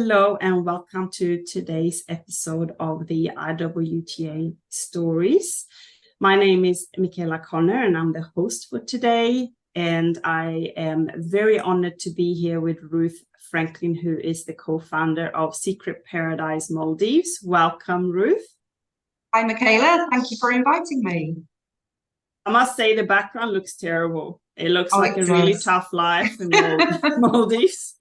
Hello and welcome to today's episode of the IWTA Stories. My name is Michaela Connor and I'm the host for today. And I am very honored to be here with Ruth Franklin, who is the co-founder of Secret Paradise Maldives. Welcome, Ruth. Hi, Michaela. Thank you for inviting me. I must say the background looks terrible. It looks like it a really tough life in Maldives.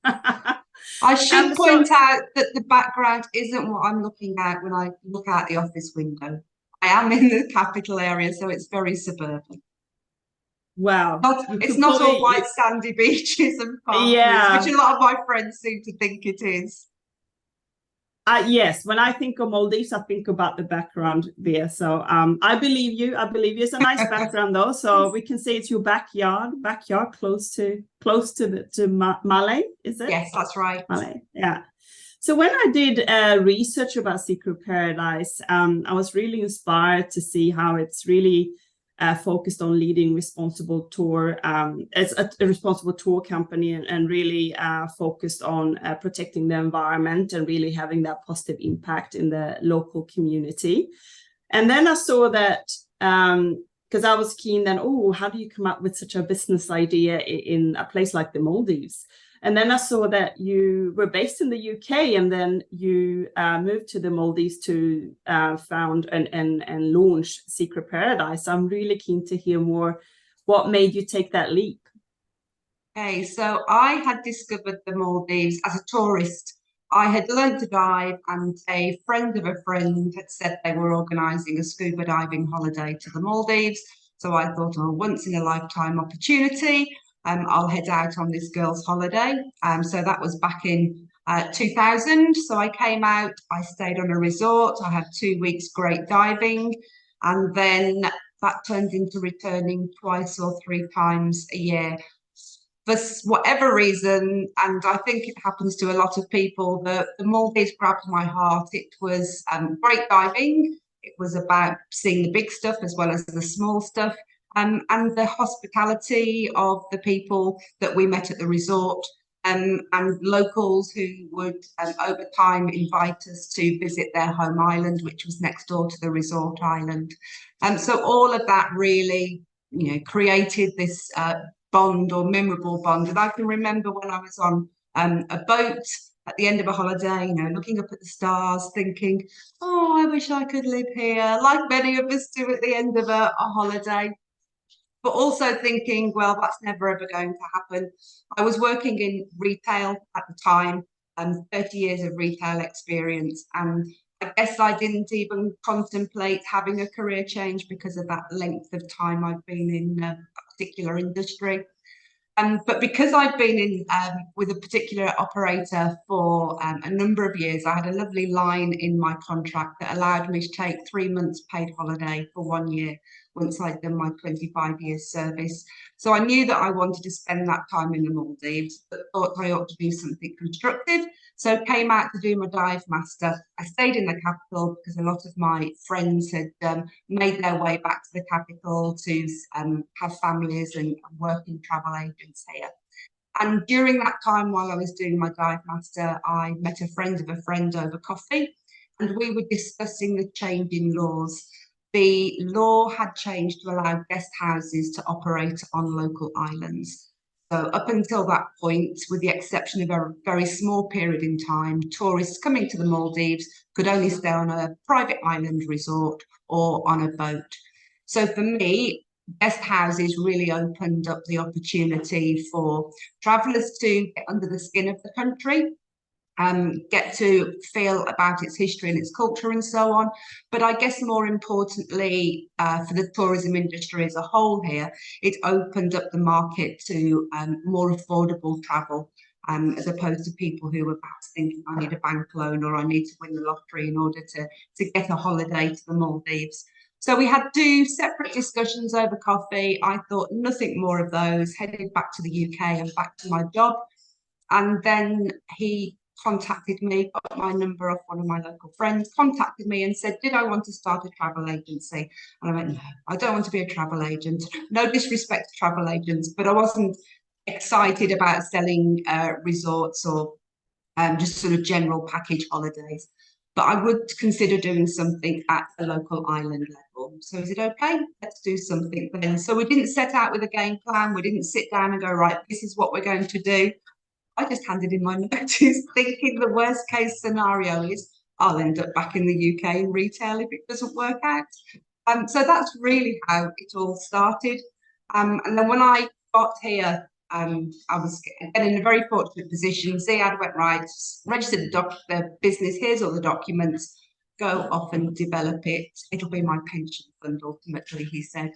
I should point out that the background isn't what I'm looking at when I look out the office window. I am in the capital area, so it's very suburban. Wow. It's not all white sandy beaches and palm trees, which a lot of my friends seem to think it is. Yes, when I think of Maldives, I think about the background there. So I believe you. It's a nice background though. So we can say it's your backyard close to Malé, is it? Yes, that's right. Malé, yeah. So when I did research about Secret Paradise, I was really inspired to see how it's really focused on leading responsible tour as a responsible tour company and really focused on protecting the environment and really having that positive impact in the local community. And then I saw that because I was keen then, how do you come up with such a business idea in a place like the Maldives? And then I saw that you were based in the UK and then you moved to the Maldives to found and launch Secret Paradise. I'm really keen to hear more. What made you take that leap? Okay, so I had discovered the Maldives as a tourist. I had learned to dive and a friend of a friend had said they were organising a scuba diving holiday to the Maldives. So I thought, once in a lifetime opportunity. I'll head out on this girls' holiday. So that was back in 2000. So I came out, I stayed on a resort. I had 2 weeks great diving. And then that turned into returning twice or three times a year. For whatever reason, and I think it happens to a lot of people, the Maldives grabbed my heart. It was great diving. It was about seeing the big stuff as well as the small stuff. And the hospitality of the people that we met at the resort and locals who would over time invite us to visit their home island, which was next door to the resort island. And so all of that really, created this bond or memorable bond. And I can remember when I was on a boat at the end of a holiday, looking up at the stars, thinking, I wish I could live here, like many of us do at the end of a holiday. But also thinking, well, that's never ever going to happen. I was working in retail at the time, 30 years of retail experience. And I guess I didn't even contemplate having a career change because of that length of time I've been in a particular industry. But because I've been in with a particular operator for a number of years, I had a lovely line in my contract that allowed me to take 3 months paid holiday for 1 year once I'd done my 25 years service. So I knew that I wanted to spend that time in the Maldives, but thought I ought to do something constructive. So came out to do my dive master. I stayed in the capital because a lot of my friends had made their way back to the capital to have families and work in travel agents here. And during that time, while I was doing my dive master, I met a friend of a friend over coffee, and we were discussing the change in laws. The law had changed to allow guest houses to operate on local islands. So up until that point, with the exception of a very small period in time, tourists coming to the Maldives could only stay on a private island resort or on a boat. So for me, guest houses really opened up the opportunity for travellers to get under the skin of the country, get to feel about its history and its culture and so on. But I guess more importantly, for the tourism industry as a whole here, it opened up the market to more affordable travel. As opposed to people who were perhaps thinking, I need a bank loan or I need to win the lottery in order to get a holiday to the Maldives. So we had 2 separate discussions over coffee. I thought nothing more of those, headed back to the UK and back to my job. And then he contacted me, got my number off one of my local friends, contacted me and said, did I want to start a travel agency? And I went, no, I don't want to be a travel agent. No disrespect to travel agents, but I wasn't excited about selling resorts or just sort of general package holidays. But I would consider doing something at a local island level. So is it okay? Let's do something then. So we didn't set out with a game plan. We didn't sit down and go, right, this is what we're going to do. I just handed in my notice thinking the worst case scenario is I'll end up back in the UK in retail if it doesn't work out. So that's really how it all started. And then when I got here, I was again in a very fortunate position. Ziad went, right, register the business, here's all the documents, go off and develop it. It'll be my pension fund ultimately, he said.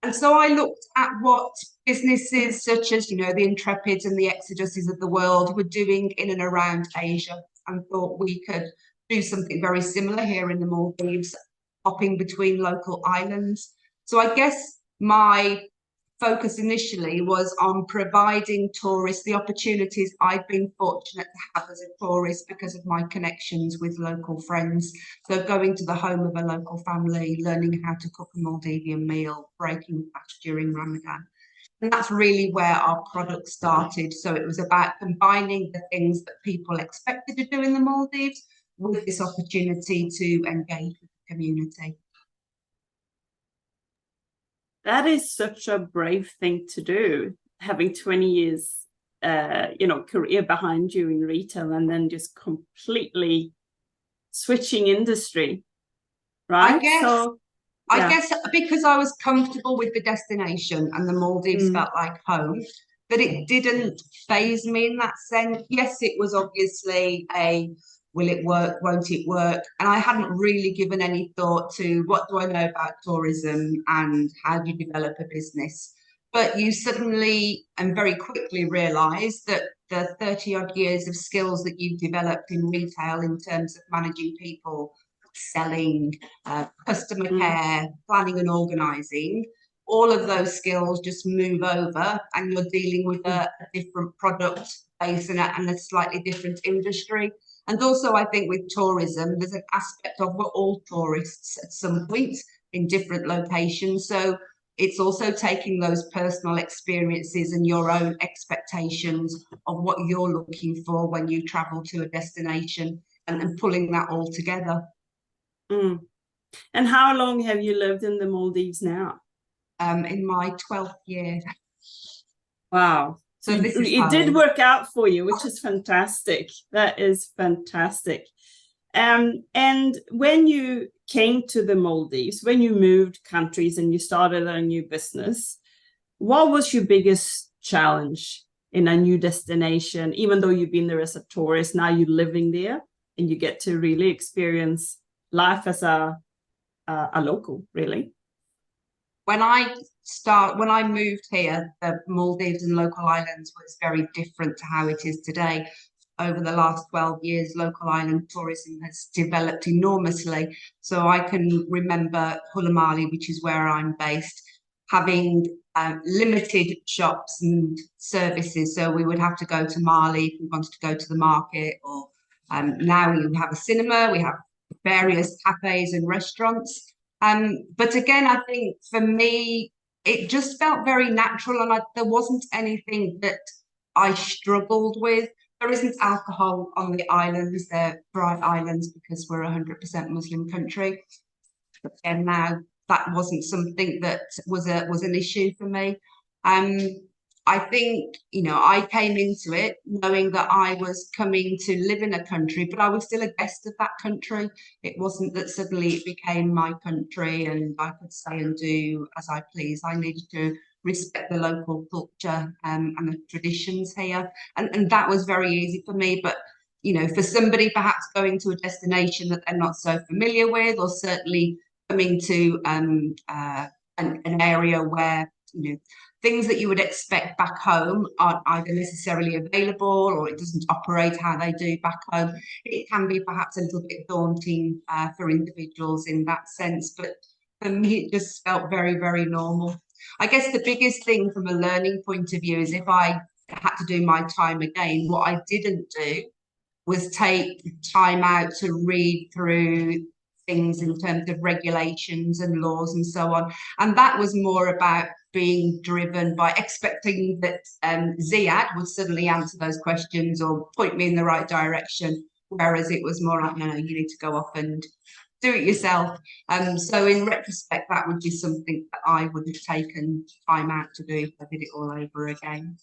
And so I looked at what businesses such as, the Intrepids and the Exoduses of the world were doing in and around Asia, and thought we could do something very similar here in the Maldives, hopping between local islands. So I guess my focus initially was on providing tourists the opportunities I've been fortunate to have as a tourist because of my connections with local friends. So going to the home of a local family, learning how to cook a Maldivian meal, breaking fast during Ramadan. And that's really where our product started. So it was about combining the things that people expected to do in the Maldives with this opportunity to engage with the community. That is such a brave thing to do, having 20 years, career behind you in retail and then just completely switching industry, right? I guess because I was comfortable with the destination and the Maldives felt like home, that it didn't faze me in that sense. Yes, it was obviously will it work, won't it work? And I hadn't really given any thought to what do I know about tourism and how do you develop a business. But you suddenly and very quickly realise that the 30 odd years of skills that you've developed in retail in terms of managing people, selling, customer care, planning and organising, all of those skills just move over and you're dealing with a different product base and a slightly different industry. And also, I think with tourism, there's an aspect of we're all tourists at some point in different locations. So it's also taking those personal experiences and your own expectations of what you're looking for when you travel to a destination and pulling that all together. And how long have you lived in the Maldives now? In my 12th year. Wow. So it did work out for you, which is fantastic. That is fantastic. And when you came to the Maldives, when you moved countries and you started a new business, what was your biggest challenge in a new destination? Even though you've been there as a tourist, now you're living there and you get to really experience life as a local, really. When I moved here, the Maldives and local islands was very different to how it is today. Over the last 12 years, local island tourism has developed enormously. So I can remember Hulamali, which is where I'm based, having limited shops and services. So we would have to go to Mali if we wanted to go to the market, or now we have a cinema, we have various cafes and restaurants. But again, I think for me, it just felt very natural, and there wasn't anything that I struggled with. There isn't alcohol on the islands; they're dry islands because we're a 100% Muslim country. But then now that wasn't something that was an issue for me. I think, I came into it knowing that I was coming to live in a country, but I was still a guest of that country. It wasn't that suddenly it became my country and I could say and do as I please. I needed to respect the local culture and the traditions here. And that was very easy for me. But, for somebody perhaps going to a destination that they're not so familiar with, or certainly coming to an area where, things that you would expect back home aren't either necessarily available or it doesn't operate how they do back home. It can be perhaps a little bit daunting for individuals in that sense, but for me, it just felt very, very normal. I guess the biggest thing from a learning point of view is if I had to do my time again, what I didn't do was take time out to read through things in terms of regulations and laws and so on. And that was more about being driven by expecting that Ziad would suddenly answer those questions or point me in the right direction, whereas it was more like, no, no, you need to go off and do it yourself. So in retrospect, that would be something that I would have taken time out to do if I did it all over again.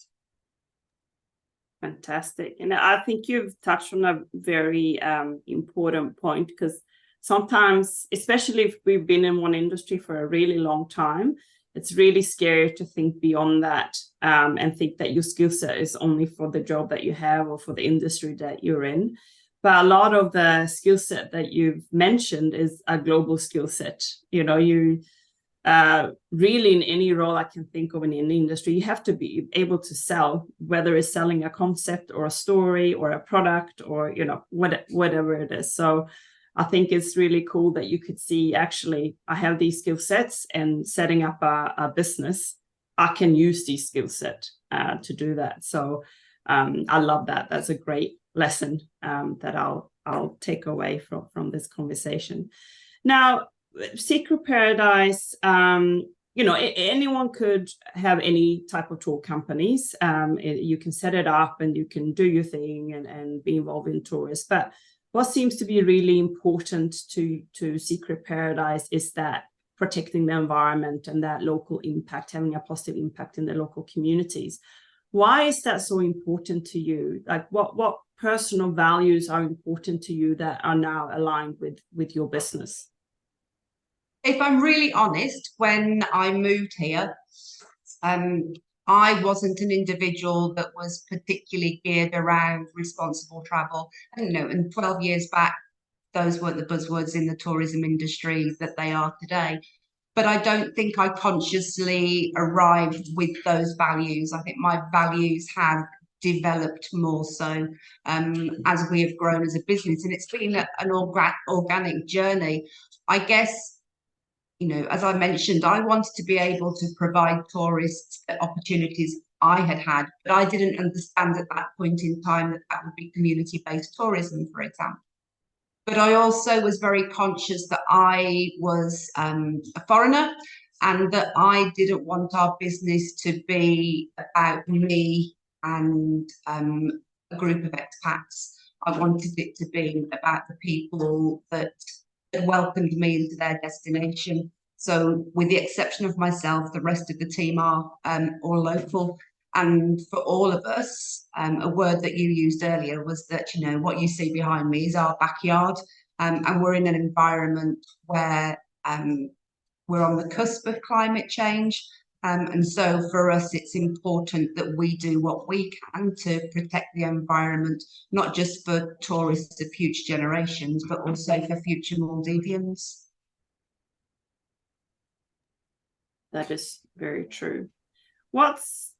Fantastic. And I think you've touched on a very important point, because sometimes, especially if we've been in one industry for a really long time, it's really scary to think beyond that and think that your skill set is only for the job that you have or for the industry that you're in. But a lot of the skill set that you've mentioned is a global skill set. You know, you really in any role I can think of in any industry, you have to be able to sell, whether it's selling a concept or a story or a product or, you know, whatever it is. So I think it's really cool that you could see, actually, I have these skill sets, and setting up a business, I can use these skill set to do that. So I love that. That's a great lesson that I'll take away from this conversation. Now, Secret Paradise, you know, anyone could have any type of tour companies. You can set it up and you can do your thing and be involved in tours. But what seems to be really important to Secret Paradise is that protecting the environment and that local impact, having a positive impact in the local communities. Why is that so important to you? Like, what personal values are important to you that are now aligned with your business? If I'm really honest, when I moved here, I wasn't an individual that was particularly geared around responsible travel. And, you know, and 12 years back, those weren't the buzzwords in the tourism industry that they are today. But I don't think I consciously arrived with those values. I think my values have developed more so as we have grown as a business. And it's been an organic journey. I guess, you know, as I mentioned, I wanted to be able to provide tourists the opportunities I had, but I didn't understand at that point in time that that would be community-based tourism, for example. But I also was very conscious that I was a foreigner and that I didn't want our business to be about me and a group of expats. I wanted it to be about the people that welcomed me into their destination. So with the exception of myself, the rest of the team are all local. And for all of us, a word that you used earlier was that, you know, what you see behind me is our backyard. And we're in an environment where we're on the cusp of climate change. And so for us, it's important that we do what we can to protect the environment, not just for tourists of future generations, but also for future Maldivians. That is very true. What's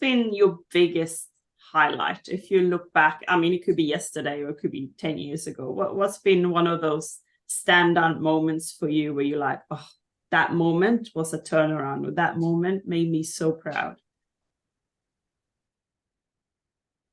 been your biggest highlight? If you look back, I mean, it could be yesterday or it could be 10 years ago. What's been one of those standout moments for you where you're like, oh, that moment was a turnaround, or that moment made me so proud?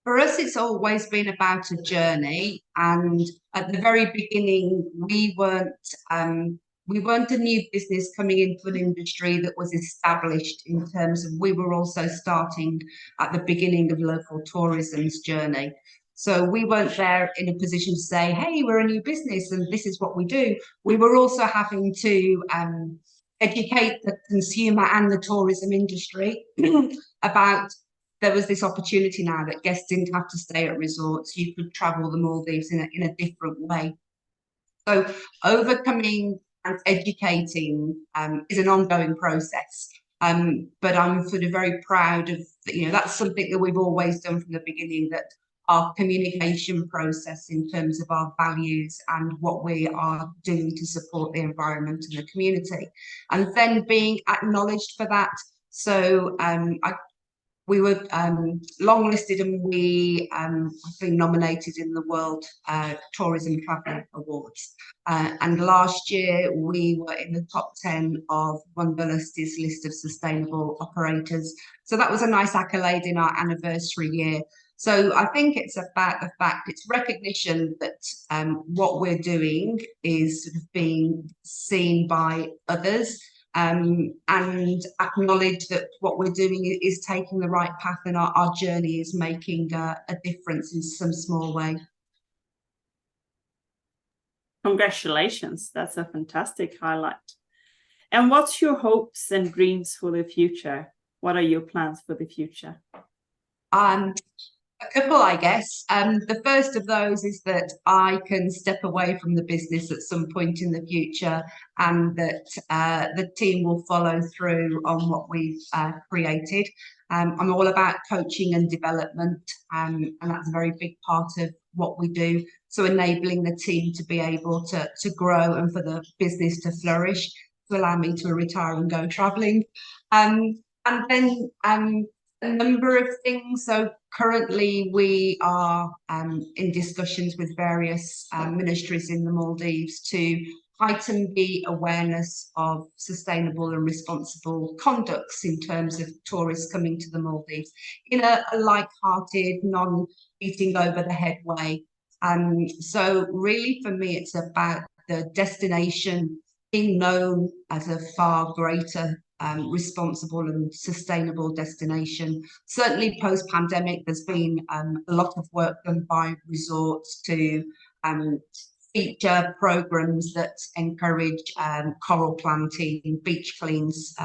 For us, it's always been about a journey. And at the very beginning, we weren't a new business coming into an industry that was established in terms of, we were also starting at the beginning of local tourism's journey. So we weren't there in a position to say, hey, we're a new business and this is what we do. We were also having to educate the consumer and the tourism industry about, there was this opportunity now that guests didn't have to stay at resorts. You could travel the Maldives in a different way. So overcoming and educating is an ongoing process. But I'm sort of very proud of, you know, that's something that we've always done from the beginning, that our communication process in terms of our values and what we are doing to support the environment and the community, and then being acknowledged for that. So we were longlisted, and we have been nominated in the World Tourism Travel Awards. And last year we were in the top 10 of Wanderlust's list of sustainable operators. So that was a nice accolade in our anniversary year. So I think it's about the fact, it's recognition that what we're doing is sort of being seen by others, and acknowledge that what we're doing is taking the right path, and our journey is making a difference in some small way. Congratulations, that's a fantastic highlight. And what's your hopes and dreams for the future? What are your plans for the future? A couple, I guess. The first of those is that I can step away from the business at some point in the future, and that the team will follow through on what we've created. I'm all about coaching and development, and that's a very big part of what we do. So enabling the team to be able to grow and for the business to flourish, to allow me to retire and go travelling. And then a number of things. So currently we are in discussions with various ministries in the Maldives to heighten the awareness of sustainable and responsible conducts in terms of tourists coming to the Maldives in a light-hearted, non-beating over the head way. So really for me, it's about the destination being known as a far greater responsible and sustainable destination. Certainly post-pandemic, there's been a lot of work done by resorts to feature programs that encourage coral planting, beach cleans,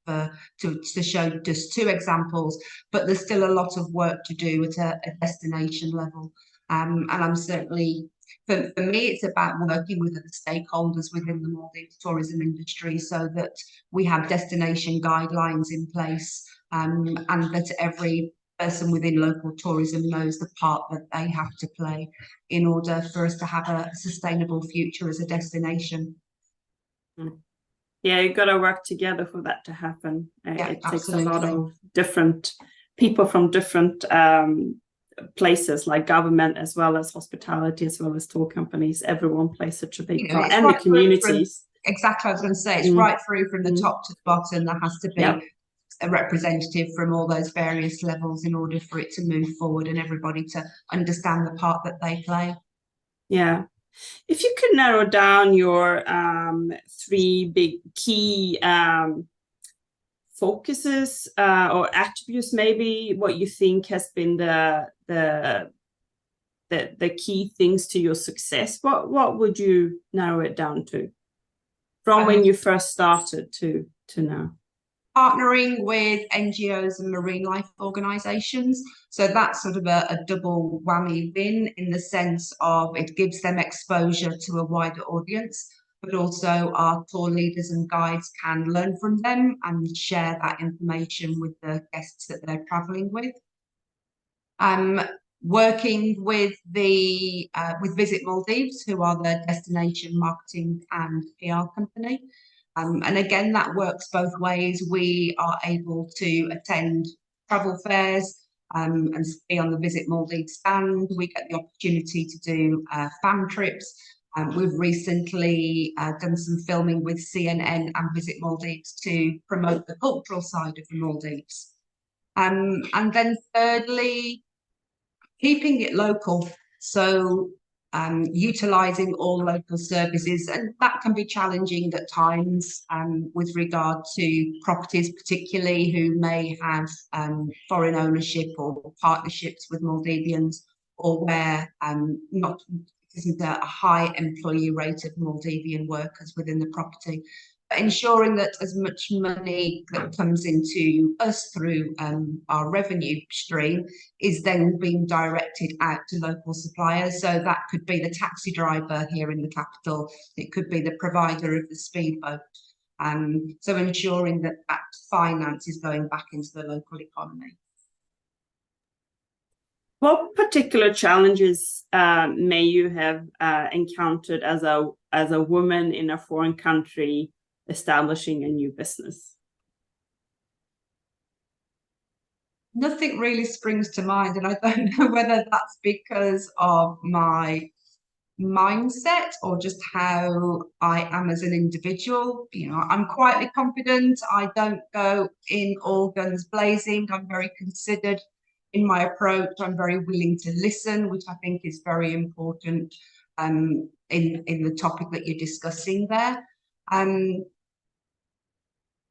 to show just two examples, but there's still a lot of work to do at a destination level. And I'm certainly, for me, it's about working with other stakeholders within the Maldives tourism industry so that we have destination guidelines in place, and that every person within local tourism knows the part that they have to play in order for us to have a sustainable future as a destination. Yeah, you've got to work together for that to happen. Yeah, it takes absolutely. a lot of different people from different places, like government, as well as hospitality, as well as tour companies. Everyone plays such a big part, and right, the communities. Exactly, I was going to say, it's right through from the top to the bottom. There has to be a representative from all those various levels in order for it to move forward and everybody to understand the part that they play. Yeah. If you could narrow down your three big key focuses or attributes, maybe what you think has been the key things to your success, what would you narrow it down to from when you first started to now? Partnering with NGOs and marine life organisations. So that's sort of a double whammy win in the sense of it gives them exposure to a wider audience, but also our tour leaders and guides can learn from them and share that information with the guests that they're travelling with. Working with Visit Maldives, who are the destination marketing and PR company. And again, that works both ways. We are able to attend travel fairs and be on the Visit Maldives stand. We get the opportunity to do fan trips. We've recently done some filming with CNN and Visit Maldives to promote the cultural side of the Maldives. And then thirdly, keeping it local. So utilising all local services, and that can be challenging at times with regard to properties, particularly who may have foreign ownership or partnerships with Maldivians, or where not isn't a high employee rate of Maldivian workers within the property. Ensuring that as much money that comes into us through our revenue stream is then being directed out to local suppliers. So that could be the taxi driver here in the capital, it could be the provider of the speedboat. So ensuring that that finance is going back into the local economy. What particular challenges may you have encountered as a woman in a foreign country establishing a new business? Nothing really springs to mind, and I don't know whether that's because of my mindset or just how I am as an individual. You know, I'm quietly confident. I don't go in all guns blazing. I'm very considered in my approach. I'm very willing to listen, which I think is very important in the topic that you're discussing there.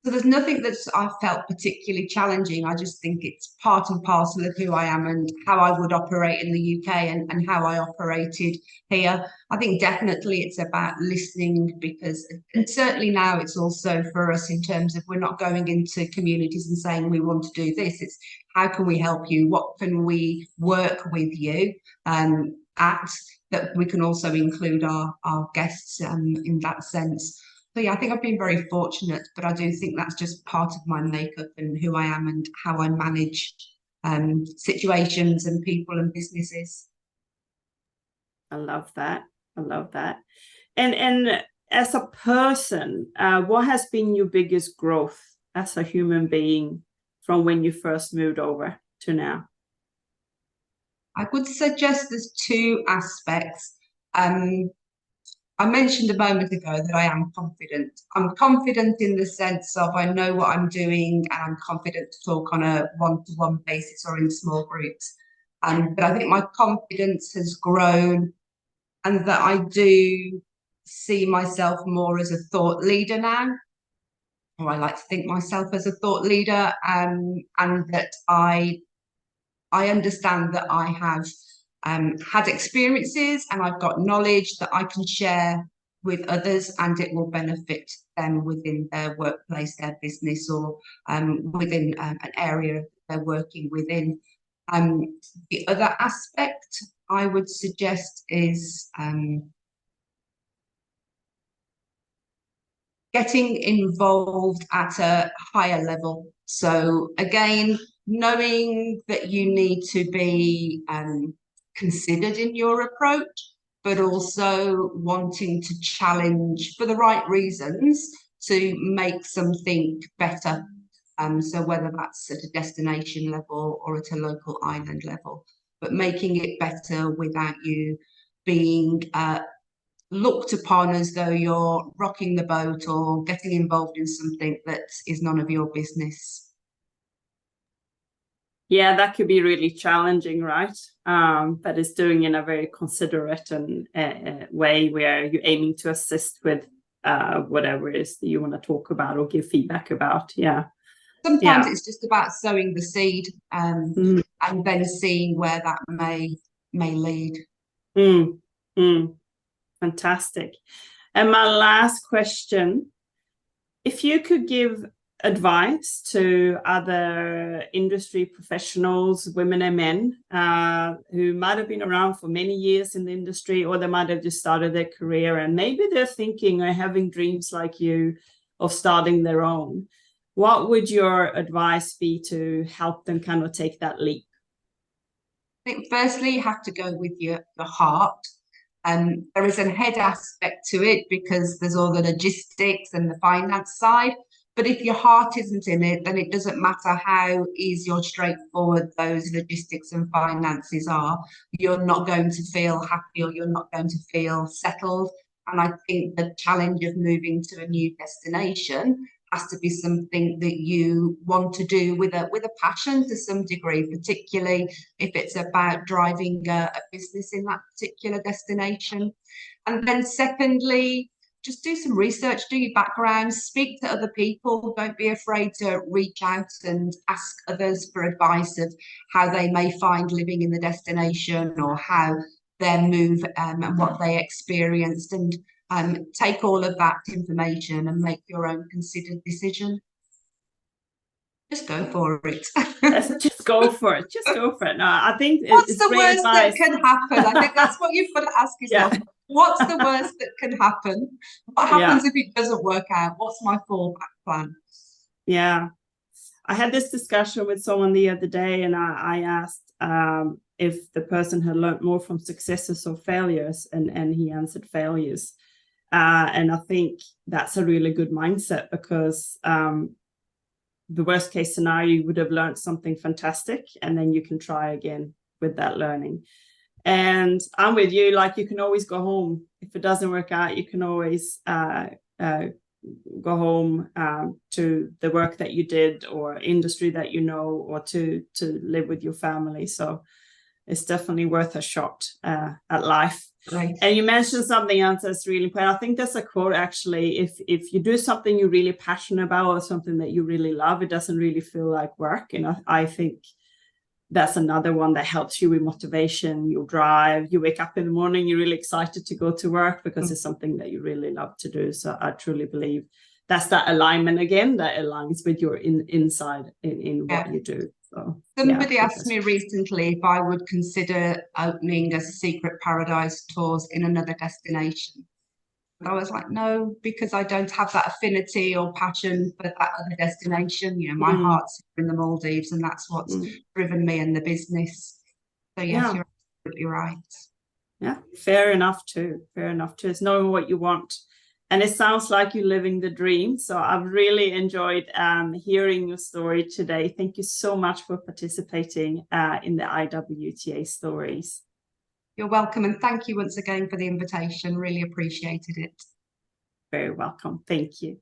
So there's nothing that's I felt particularly challenging. I just think it's part and parcel of who I am and how I would operate in the UK and how I operated here. I think definitely it's about listening, because and certainly now it's also for us in terms of we're not going into communities and saying we want to do this. It's how can we help you? What can we work with you at? That we can also include our guests in that sense. So yeah, I think I've been very fortunate, but I do think that's just part of my makeup and who I am and how I manage situations and people and businesses. I love that. I love that. And as a person, what has been your biggest growth as a human being from when you first moved over to now? I would suggest there's two aspects. I mentioned a moment ago that I am confident. I'm confident in the sense of I know what I'm doing and I'm confident to talk on a one-to-one basis or in small groups. But I think my confidence has grown, and that I do see myself more as a thought leader now, or I like to think myself as a thought leader, and that I understand that I have had experiences and I've got knowledge that I can share with others, and it will benefit them within their workplace, their business, or within an area they're working within. The other aspect I would suggest is getting involved at a higher level. So again, knowing that you need to be considered in your approach, but also wanting to challenge for the right reasons to make something better. So whether that's at a destination level or at a local island level, but making it better without you being looked upon as though you're rocking the boat or getting involved in something that is none of your business. Yeah, that could be really challenging, right? But it's doing in a very considerate and way where you're aiming to assist with whatever it is that you want to talk about or give feedback about. Yeah. Sometimes it's just about sowing the seed and then seeing where that may lead. Fantastic. And my last question, if you could give advice to other industry professionals, women and men, who might have been around for many years in the industry, or they might have just started their career and maybe they're thinking or having dreams like you of starting their own, what would your advice be to help them kind of take that leap? I think firstly, you have to go with your heart. There is a head aspect to it because there's all the logistics and the finance side. But if your heart isn't in it, then it doesn't matter how easy or straightforward those logistics and finances are. You're not going to feel happy, or you're not going to feel settled. And I think the challenge of moving to a new destination has to be something that you want to do with a passion to some degree, particularly if it's about driving a business in that particular destination. And then secondly, just do some research, do your background, speak to other people. Don't be afraid to reach out and ask others for advice of how they may find living in the destination or how their move and what they experienced, and take all of that information and make your own considered decision. Just go for it. Just go for it. Just go for it. No, I think what's the worst that can happen? I think that's what you've got to ask yourself. Yeah. What's the worst that can happen? What happens if it doesn't work out? What's my fallback plan? Yeah. I had this discussion with someone the other day, and I asked if the person had learned more from successes or failures, and he answered failures. And I think that's a really good mindset, because the worst case scenario, you would have learned something fantastic, and then you can try again with that learning. And I'm with you, like, you can always go home. If it doesn't work out, you can always go home to the work that you did or industry that you know, or to live with your family. So it's definitely worth a shot at life. Right. And you mentioned something else that's really important. I think that's a quote, actually. If you do something you're really passionate about or something that you really love, it doesn't really feel like work. And I think that's another one that helps you with motivation, your drive. You wake up in the morning, you're really excited to go to work because it's something that you really love to do. So I truly believe that's that alignment again, that aligns with your inside in what you do. So somebody asked me recently if I would consider opening a secret paradise tours in another destination. I was like, no, because I don't have that affinity or passion for that other destination. You know, my heart's in the Maldives, and that's what's driven me in the business. So yes, you're absolutely right. Yeah, fair enough too. Fair enough too. It's knowing what you want. And it sounds like you're living the dream. So I've really enjoyed hearing your story today. Thank you so much for participating in the IWTA stories. You're welcome. And thank you once again for the invitation. Really appreciated it. Very welcome. Thank you.